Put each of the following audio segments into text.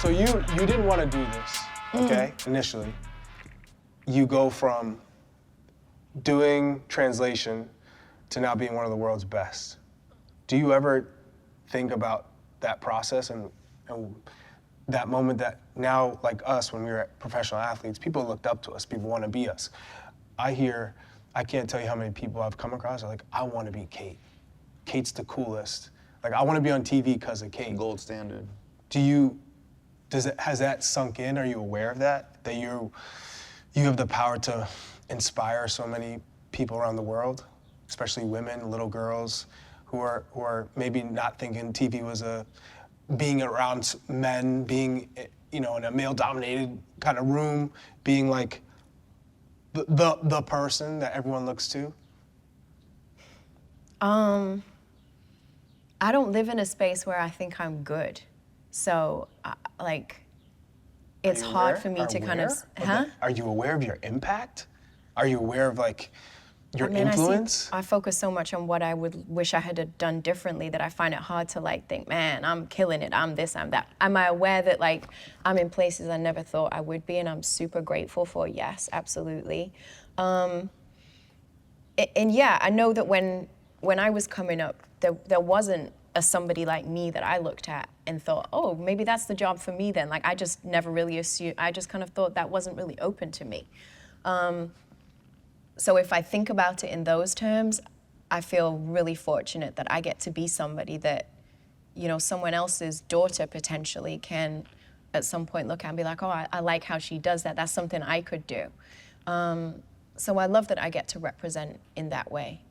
So you didn't want to do this, okay, initially. You go from doing translation to now being one of the world's best. Do you ever think about that process and that moment that now, like us, when we were professional athletes, people looked up to us, people want to be us. I can't tell you how many people I've come across are like, I want to be Kate. Kate's the coolest. Like, I want to be on TV because of Kate. Gold standard. Has that sunk in? Are you aware of that? That you have the power to inspire so many people around the world, especially women, little girls, who are maybe not thinking TV was being around men, being, in a male-dominated kind of room, being like the person that everyone looks to? I don't live in a space where I think I'm good. So, it's hard for me to kind of, Are you aware of your impact? Are you aware of, your influence? I focus so much on what I would wish I had done differently that I find it hard to, think, man, I'm killing it, I'm this, I'm that. Am I aware that, I'm in places I never thought I would be, and I'm super grateful for? Yes, absolutely. And yeah, I know that when I was coming up, there wasn't somebody like me that I looked at and thought, oh, maybe that's the job for me then. I just never really assumed, I just kind of thought that wasn't really open to me. So if I think about it in those terms, I feel really fortunate that I get to be somebody that, someone else's daughter potentially can at some point look at and be like, oh, I like how she does that. That's something I could do. So I love that I get to represent in that way.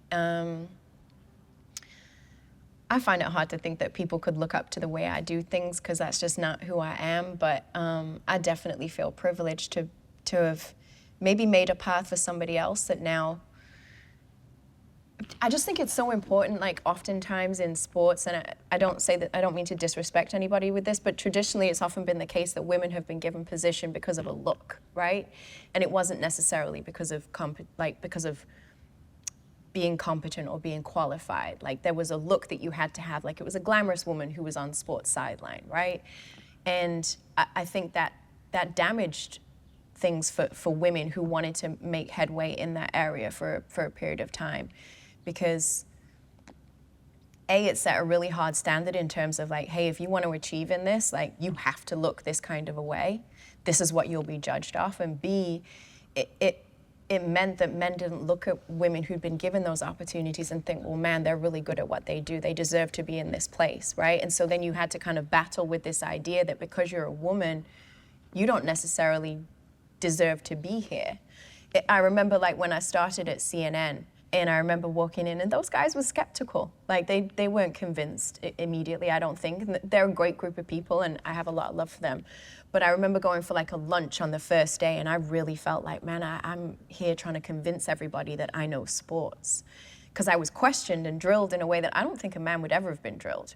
I find it hard to think that people could look up to the way I do things because that's just not who I am, but I definitely feel privileged to have maybe made a path for somebody else that now, I just think it's so important, oftentimes in sports, and I don't mean to disrespect anybody with this, but traditionally it's often been the case that women have been given position because of a look, right? And it wasn't necessarily because of being competent or being qualified. There was a look that you had to have, it was a glamorous woman who was on sports sideline, right? And I think that damaged things for women who wanted to make headway in that area for a period of time. Because it set a really hard standard in terms of hey, if you want to achieve in this, you have to look this kind of a way. This is what you'll be judged off. And B, it meant that men didn't look at women who'd been given those opportunities and think, well, man, they're really good at what they do. They deserve to be in this place, right? And so then you had to kind of battle with this idea that because you're a woman, you don't necessarily deserve to be here. I remember when I started at CNN, and I remember walking in and those guys were skeptical. They weren't convinced immediately, I don't think. They're a great group of people and I have a lot of love for them. But I remember going for a lunch on the first day and I really felt man, I'm here trying to convince everybody that I know sports. Because I was questioned and drilled in a way that I don't think a man would ever have been drilled.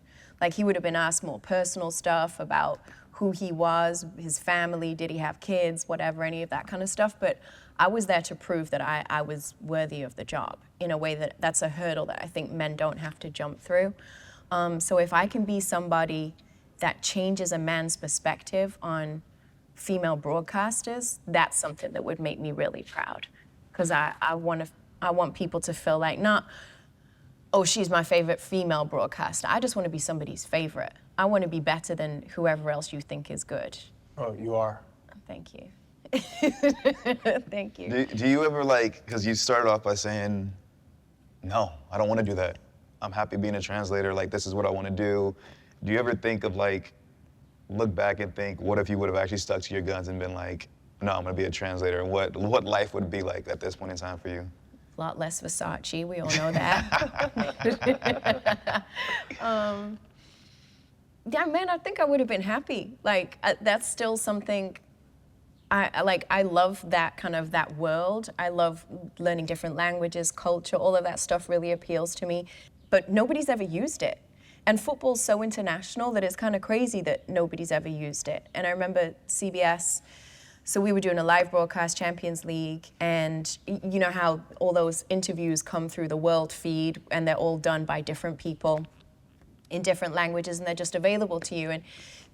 He would have been asked more personal stuff about who he was, his family, did he have kids, whatever, any of that kind of stuff. But I was there to prove that I was worthy of the job in a way that's a hurdle that I think men don't have to jump through. So if I can be somebody that changes a man's perspective on female broadcasters, that's something that would make me really proud. Because I want people to feel not, oh, she's my favorite female broadcaster. I just want to be somebody's favorite. I want to be better than whoever else you think is good. Oh, you are. Thank you. Thank you. Do you ever because you started off by saying, no, I don't want to do that. I'm happy being a translator. This is what I want to do. Do you ever think of look back and think, what if you would have actually stuck to your guns and been no, I'm going to be a translator? What life would be like at this point in time for you? A lot less Versace, we all know that. Yeah, man, I think I would have been happy. That's still something, I love that kind of that world. I love learning different languages, culture, all of that stuff really appeals to me. But nobody's ever used it. And football's so international that it's kind of crazy that nobody's ever used it. And I remember CBS, so we were doing a live broadcast, Champions League, and you know how all those interviews come through the world feed and they're all done by different people. in different languages, and they're just available to you. And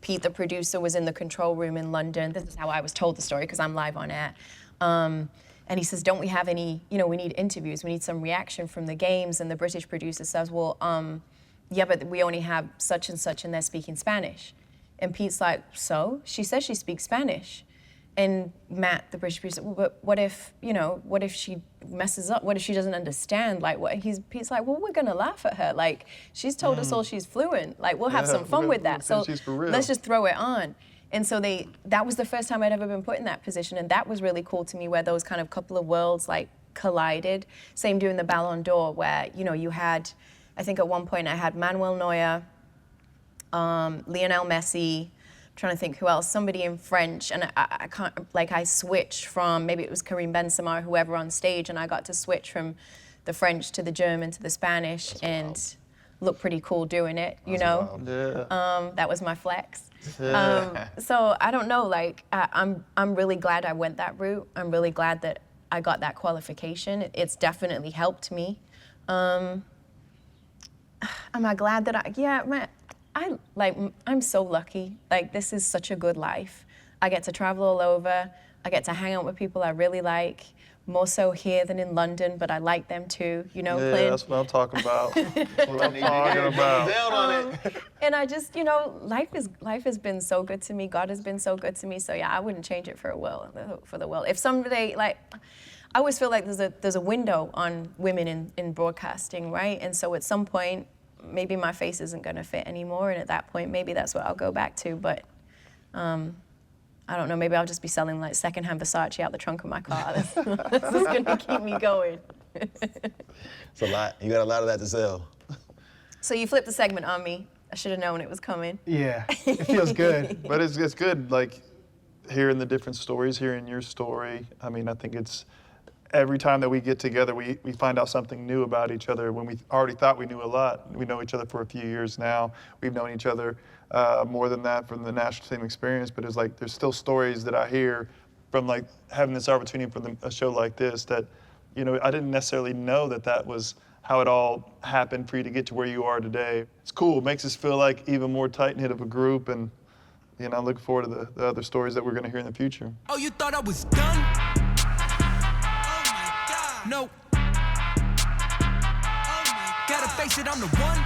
Pete, the producer, was in the control room in London. This is how I was told the story, because I'm live on air. And he says, don't we have any, we need interviews, we need some reaction from the games. And the British producer says, well, yeah, but we only have such and such, and they're speaking Spanish. And Pete's like, so? She says she speaks Spanish. And Matt, the British producer, well, but what if she messes up? What if she doesn't understand? Like, Pete's like, well, we're gonna laugh at her. Like, she's told us all she's fluent. Like, we'll have some fun with that. So let's just throw it on. And so that was the first time I'd ever been put in that position. And that was really cool to me, where those kind of couple of worlds like collided. Same doing the Ballon d'Or, where, you had, I think at one point I had Manuel Neuer, Lionel Messi, trying to think who else, somebody in French, and I can't, I switched from, maybe it was Karim Benzema or whoever on stage, and I got to switch from the French to the German to the Spanish. That's and wild. Looked pretty cool doing it, Wild. Yeah. That was my flex. Yeah. So I don't know, I'm really glad I went that route. I'm really glad that I got that qualification. It's definitely helped me. Am I glad that I'm so lucky. This is such a good life. I get to travel all over. I get to hang out with people I really like, more so here than in London, but I like them too, Yeah, Clint? that's what I'm talking about. That's what I'm talking about. Down on it. And I just, life has been so good to me. God has been so good to me. So yeah, I wouldn't change it for the world. If someday, I always feel like there's a window on women in broadcasting, right? And so at some point, maybe my face isn't going to fit anymore, and at that point, maybe that's what I'll go back to. But I don't know. Maybe I'll just be selling secondhand Versace out the trunk of my car. That's just going to keep me going. It's a lot. You got a lot of that to sell. So you flipped the segment on me. I should have known it was coming. Yeah, it feels good. But it's good, hearing the different stories, hearing your story. I mean, I think it's every time that we get together, we find out something new about each other. When we already thought we knew a lot, we know each other for a few years now. We've known each other more than that from the national team experience, but it's there's still stories that I hear from having this opportunity for a show like this that, I didn't necessarily know that was how it all happened for you to get to where you are today. It's cool. It makes us feel like even more tight-knit of a group, and I look forward to the other stories that we're going to hear in the future. Oh, you thought I was done? No. Oh my God. Gotta face it, I'm the one.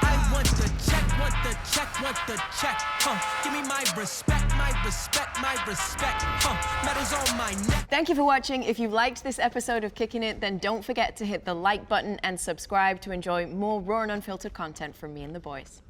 I want the check, want the check, want the check. Give me my respect, my respect, my respect. Medals on my neck. Thank you for watching. If you liked this episode of Kickin' It, then don't forget to hit the like button and subscribe to enjoy more raw and unfiltered content from me and the boys.